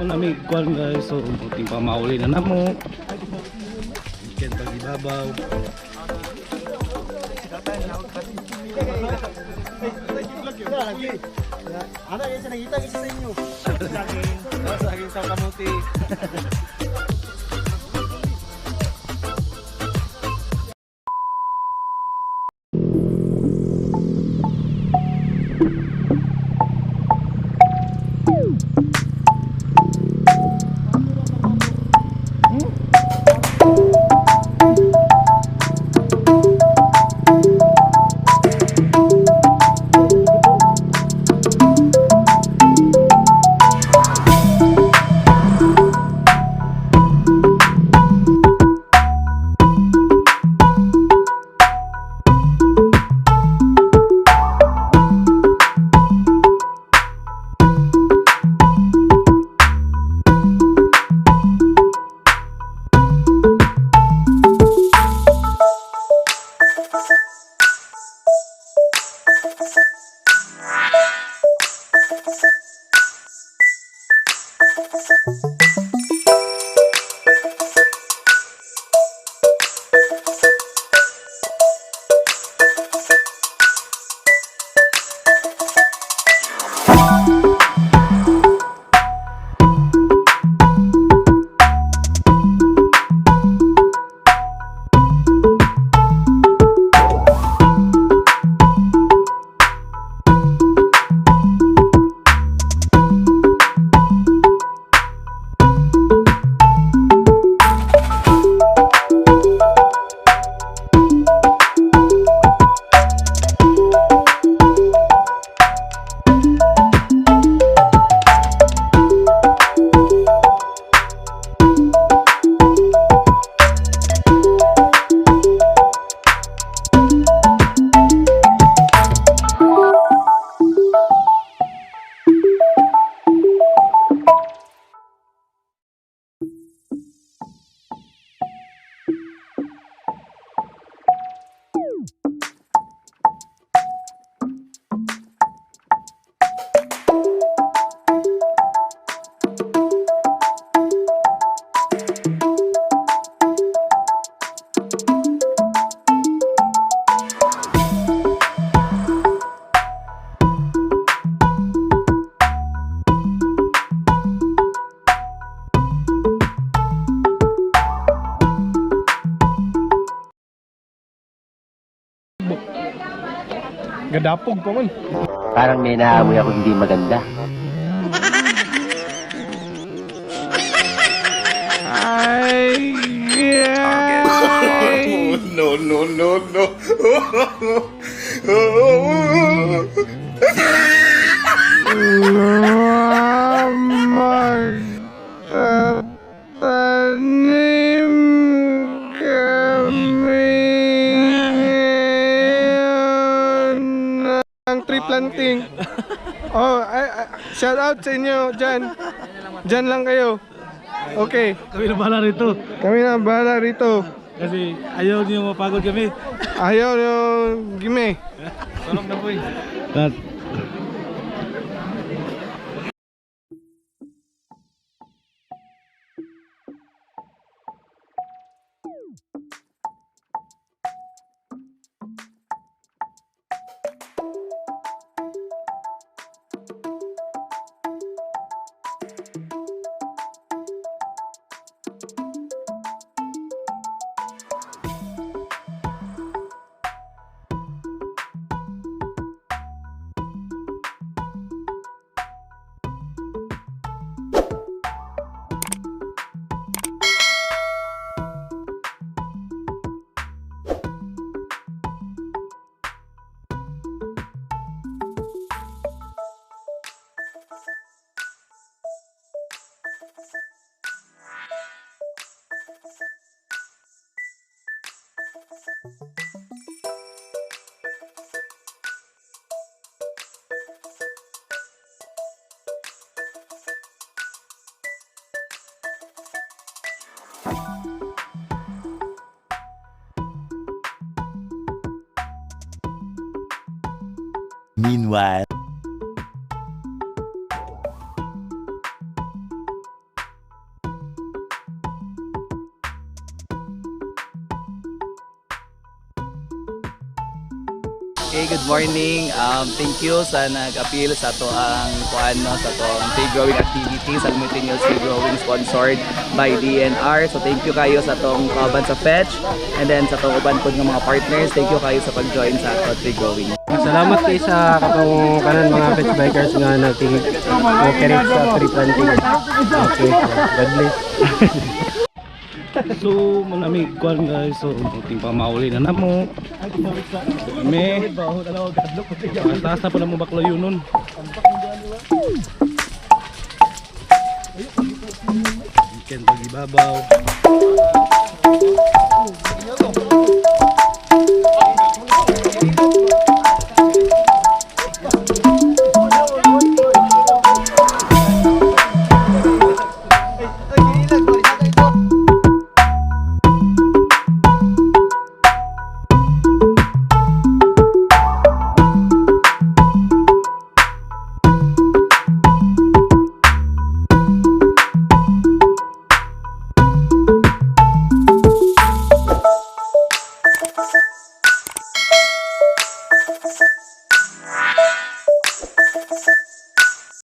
nami kuan guys, so buti pa mauli na namo. Ikan pag ibabaw. Ano yan sa nakita isa sa inyo? Saging sa kamuti. Gadapog pa man. Parang may naamoy ako hindi maganda. Ay, yeah. No, no, no, no. Tanim kami ng tree planting. Oh, shout out sa inyo dyan. Dyan lang kayo. Okay. Kami na bahala rito. Kami na bahala rito. Kasi ayaw niyo mapagod kami. Ayaw yung gime. Tolong na boy. Meanwhile, Okay, good morning. Thank you sa nag-appeal sa to ang kuano sa to ang tree growing activities ang Multinews Tree Growing sponsored by DNR. So thank you kayo sa tong kauban sa Fetch and then sa tong uban pod ng mga partners. Thank you kayo sa pag-join sa ato tree growing. Salamat kay sa katong kanan mga pet bikers nga nagtingin operate sa tree planting. Okay, God bless. So, manami kuan guys. So, buting pa mauli na namo. Me. Ang taas na po na mo baklo yun nun. Weekend pag ibabaw.